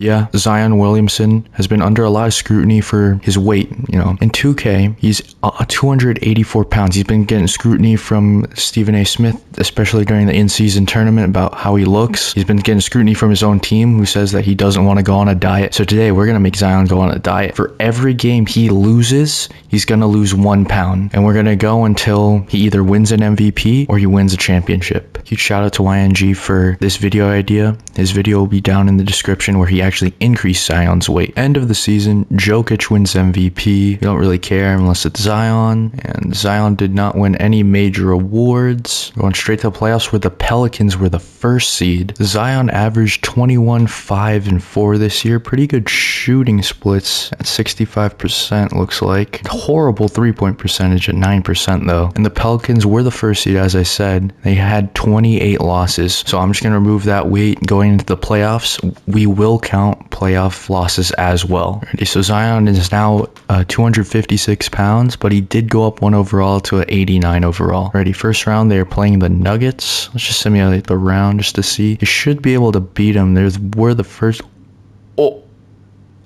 Yeah, Zion Williamson has been under a lot of scrutiny for his weight, In 2K, he's 284 pounds. He's been getting scrutiny from Stephen A. Smith, especially during the in-season tournament, about how he looks. He's been getting scrutiny from his own team, who says that he doesn't want to go on a diet. So today, we're going to make Zion go on a diet. For every game he loses, he's going to lose 1 pound. And we're going to go until he either wins an MVP or he wins a championship. Huge shout out to YNG for this video idea. His video will be down in the description where he actually increased Zion's weight. End of the season, Jokic wins MVP. You don't really care unless it's Zion, and Zion did not win any major awards. Going straight to the playoffs where the Pelicans were the first seed. Zion averaged 21, 5, and 4 this year. Pretty good shooting splits at 65%, looks like. Horrible three-point percentage at 9% though. And the Pelicans were the first seed, as I said. They had 28 losses. So I'm just going to remove that weight going into the playoffs. We will count playoff losses as well. So Zion is now 256 pounds, but he did go up 1 overall to an 89 overall. Alrighty, first round, they're playing the Nuggets. Let's just simulate the round just to see. You should be able to beat them. We're the first... Oh,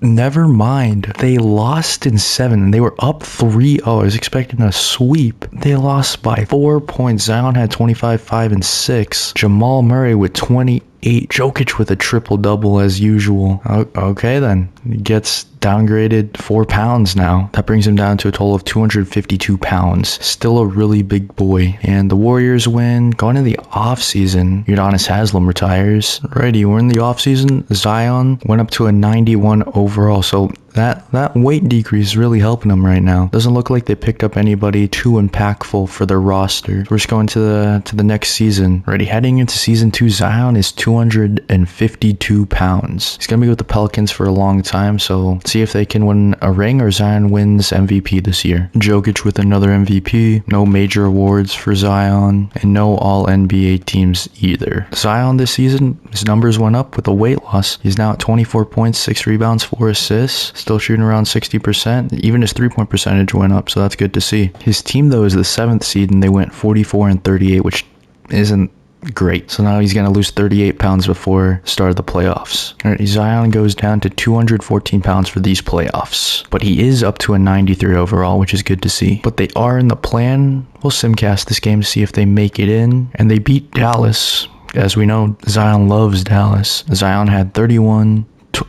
never mind. They lost in 7 and they were up 3-0. I was expecting a sweep. They lost by 4 points. Zion had 25, 5, and 6. Jamal Murray with 28. Jokic with a triple-double as usual. Okay then. He gets downgraded 4 pounds now. That brings him down to a total of 252 pounds. Still a really big boy. And the Warriors win. Going into the offseason, Udonis Haslem retires. Alrighty, we're in the offseason. Zion went up to a 91 overall. So that weight decrease is really helping them right now. Doesn't look like they picked up anybody too impactful for their roster. We're just going to the next season. Already heading into season 2, Zion is 252 pounds. He's gonna be with the Pelicans for a long time, so let's see if they can win a ring or Zion wins MVP this year. Jokic with another MVP. No major awards for Zion, and no all NBA teams either. Zion this season, his numbers went up with a weight loss. He's now at 24 points, 6 rebounds, 4 assists. Still shooting around 60%. Even his 3-point percentage went up, so that's good to see. His team, though, is the 7th seed, and they went 44 and 38, which isn't great. So now he's going to lose 38 pounds before the start of the playoffs. Alright, Zion goes down to 214 pounds for these playoffs. But he is up to a 93 overall, which is good to see. But they are in the plan. We'll simcast this game to see if they make it in. And they beat Dallas. As we know, Zion loves Dallas. Zion had 31,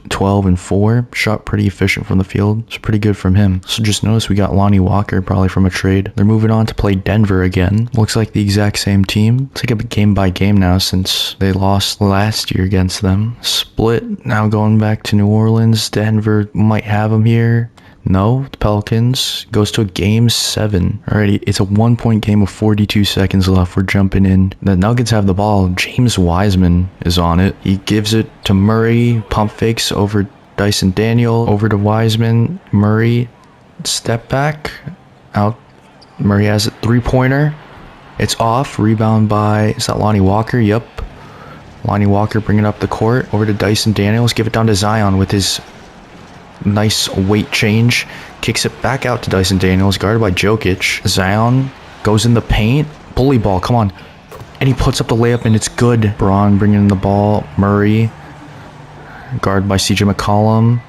12, and 4. Shot pretty efficient from the field. It's pretty good from him. So just notice we got Lonnie Walker probably from a trade. They're moving on to play Denver again. Looks like the exact same team. It's like a game by game now since they lost last year against them. Split now going back to New Orleans. Denver might have them here. No, the Pelicans goes to a game 7. Alrighty, it's a 1-point game with 42 seconds left. We're jumping in. The Nuggets have the ball. James Wiseman is on it. He gives it to Murray. Pump fakes over Dyson Daniel. Over to Wiseman. Murray, step back. Out. Murray has a 3-pointer. It's off. Rebound by, is that Lonnie Walker? Yep. Lonnie Walker bringing up the court. Over to Dyson Daniels. Give it down to Zion with his nice weight change. Kicks it back out to Dyson Daniels, guarded by Jokic. Zion goes in the paint. Bully ball, come on. And he puts up the layup, and it's good. Braun bringing in the ball. Murray, guarded by CJ McCollum.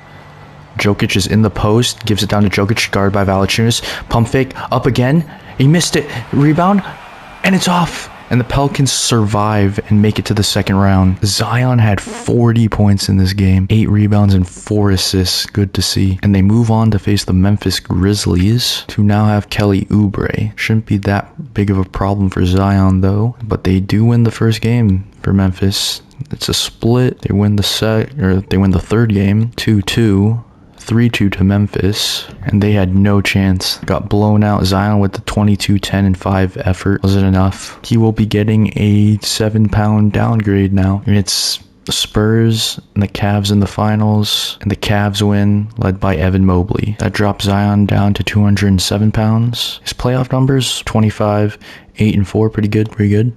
Jokic is in the post. Gives it down to Jokic, guarded by Valanciunas. Pump fake, up again. He missed it. Rebound, and it's off. And the Pelicans survive and make it to the second round. Zion had 40 points in this game, 8 rebounds and 4 assists. Good to see. And they move on to face the Memphis Grizzlies, to now have Kelly Oubre. Shouldn't be that big of a problem for Zion though, but they do win the first game for Memphis. It's a split. They win the third game, 2-2. 3-2 to Memphis, and they had no chance. Got blown out. Zion with the 22, 10, and 5 effort wasn't enough. He will be getting a 7-pound downgrade now. And it's the Spurs and the Cavs in the finals, and the Cavs win, led by Evan Mobley. That drops Zion down to 207 pounds. His playoff numbers, 25, 8, and 4, pretty good.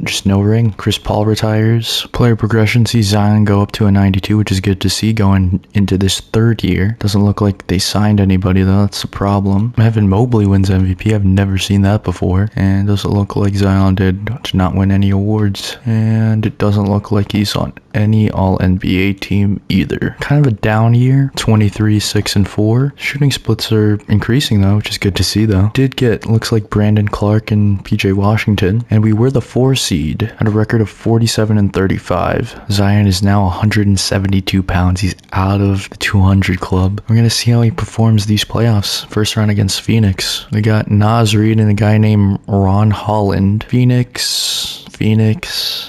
just no ring. Chris Paul retires. Player progression sees Zion go up to a 92, which is good to see going into this third year. Doesn't look like they signed anybody though. That's a problem. Evan Mobley wins MVP. I've never seen that before. And doesn't look like Zion did not win any awards. And it doesn't look like he's on any All-NBA team either. Kind of a down year. 23, 6, and 4. Shooting splits are increasing though, which is good to see though. Did get, looks like Brandon Clark and PJ Washington. And we were the 4 seed at a record of 47 and 35. Zion is now 172 pounds. He's out of the 200 club. We're going to see how he performs these playoffs. First round against Phoenix. We got Naz Reid and a guy named Ron Holland. Phoenix.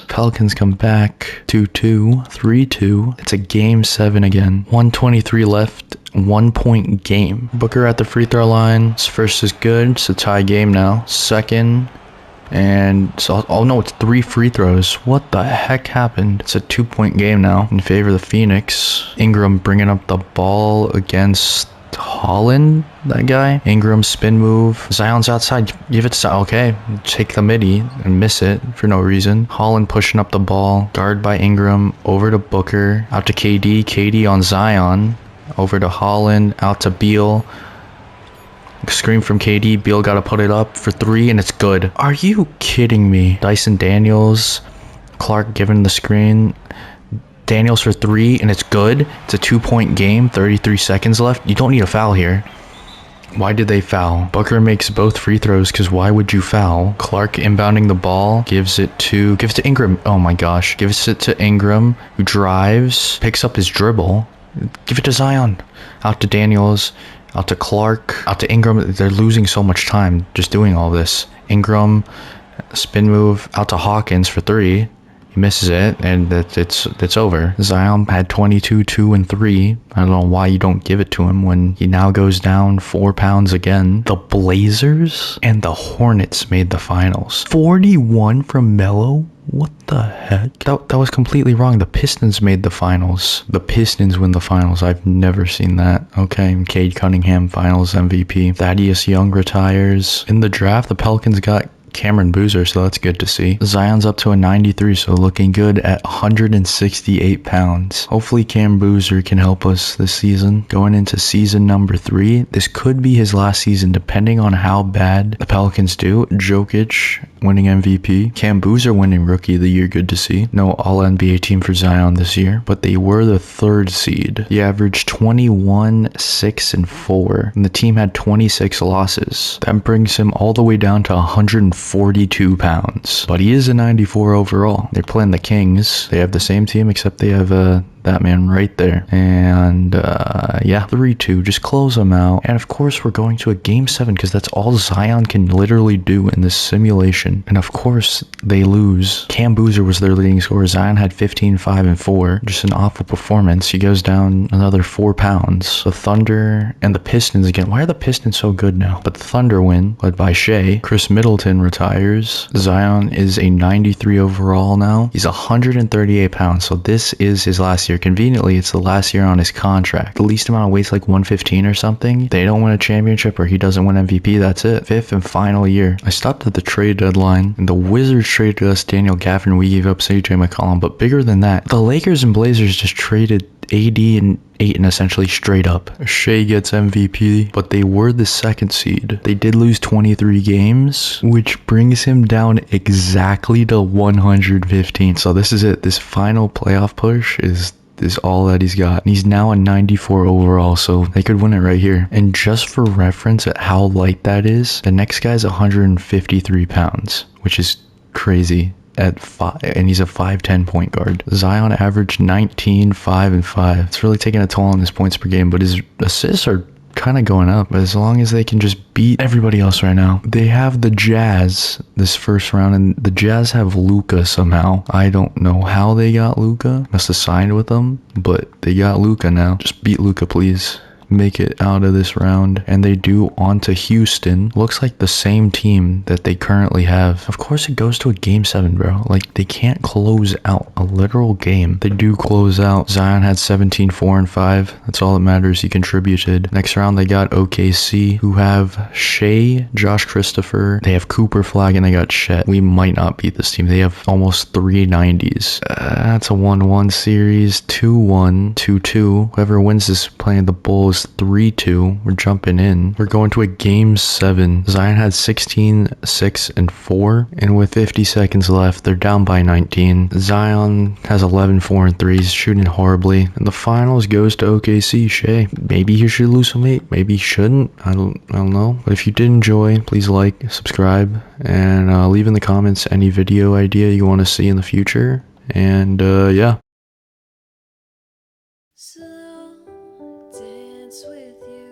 Pelicans come back 2-2, 3-2. It's a game 7 again. 1:23 left. 1 point game. Booker at the free throw line. His first is good. It's a tie game now. Second. And so, oh no, it's 3 free throws. What the heck happened? It's a 2-point game now in favor of the Phoenix. Ingram bringing up the ball against Holland, that guy. Ingram spin move. Zion's outside. Give it to, okay. Take the midi and miss it for no reason. Holland pushing up the ball. Guard by Ingram. Over to Booker. Out to KD. KD on Zion. Over to Holland. Out to Beal. Screen from KD. Beal got to put it up for 3 and it's good. Are you kidding me? Dyson Daniels. Clark giving the screen. Daniels for 3 and it's good. It's a 2-point game. 33 seconds left. You don't need a foul here. Why did they foul? Booker makes both free throws because why would you foul? Clark inbounding the ball. Gives it to Ingram. Oh my gosh. Gives it to Ingram who drives. Picks up his dribble. Give it to Zion. Out to Daniels. Out to Clark. Out to Ingram. They're losing so much time just doing all this. Ingram. Spin move. Out to Hawkins for 3. He misses it, and it's over. Zion had 22, 2, and 3. I don't know why you don't give it to him when he now goes down 4 pounds again. The Blazers and the Hornets made the finals. 41 from Melo? What the heck? That was completely wrong. The Pistons made the finals. The Pistons win the finals. I've never seen that. Okay, Cade Cunningham finals MVP. Thaddeus Young retires. In the draft, the Pelicans got Cameron Boozer, so that's good to see. Zion's up to a 93, so looking good at 168 pounds. Hopefully Cam Boozer can help us this season. Going into season number 3, this could be his last season depending on how bad the Pelicans do. Jokic winning MVP. Cam Boozer winning Rookie of the Year, good to see. No All-NBA team for Zion this year, but they were the 3rd seed. He averaged 21, 6, and 4, and the team had 26 losses. That brings him all the way down to 142 pounds, but he is a 94 overall. They're playing the Kings. They have the same team except they have that man right there. And yeah, 3-2, just close them out. And of course we're going to a game 7 because that's all Zion can literally do in this simulation. And of course they lose. Cam Boozer was their leading scorer. Zion had 15, 5, and 4. Just an awful performance. He goes down another 4 pounds. The Thunder and the Pistons again. Why are the Pistons so good now? But the Thunder win, led by Shea. Chris Middleton retires. Zion is a 93 overall now. He's 138 pounds, so this is his last year. Conveniently, it's the last year on his contract. The least amount of weight's like 115 or something. They don't win a championship or he doesn't win MVP, that's it. 5th and final year. I stopped at the trade deadline and the Wizards traded us Daniel Gafford. We gave up CJ McCollum, but bigger than that, the Lakers and Blazers just traded AD and Ayton essentially straight up. Shea gets MVP, but they were the 2nd seed. They did lose 23 games, which brings him down exactly to 115. So this is it. This final playoff push is all that he's got. He's now a 94 overall, so they could win it right here. And just for reference at how light that is, the next guy's 153 pounds, which is crazy. At 5, and he's a 5'10" point guard. Zion averaged 19, 5, and 5. It's really taking a toll on his points per game, but his assists are kind of going up. But as long as they can just beat everybody else right now. They have the Jazz this first round, and the Jazz have Luka somehow. I don't know how they got Luka. Must have signed with them, but they got Luka now. Just beat Luka, please. make it out of this round, and they do on to Houston. Looks like the same team that they currently have. Of course, it goes to a game 7, bro. Like, they can't close out a literal game. They do close out. Zion had 17, 4, and 5. That's all that matters. He contributed. Next round, they got OKC, who have Shea, Josh Christopher. They have Cooper Flag, and they got Chet. We might not beat this team. They have almost 390s. That's a 1-1 series. 2-1, 2-2. Whoever wins this playing the Bulls 3-2. We're jumping in. We're going to a game 7. Zion had 16, 6, and 4. And with 50 seconds left, they're down by 19. Zion has 11, 4, and 3. He's shooting horribly. And the finals goes to OKC. Shea, maybe he should lose some weight. Maybe he shouldn't. I don't know. But if you did enjoy, please like, subscribe, and leave in the comments any video idea you want to see in the future. And yeah. So dance with you.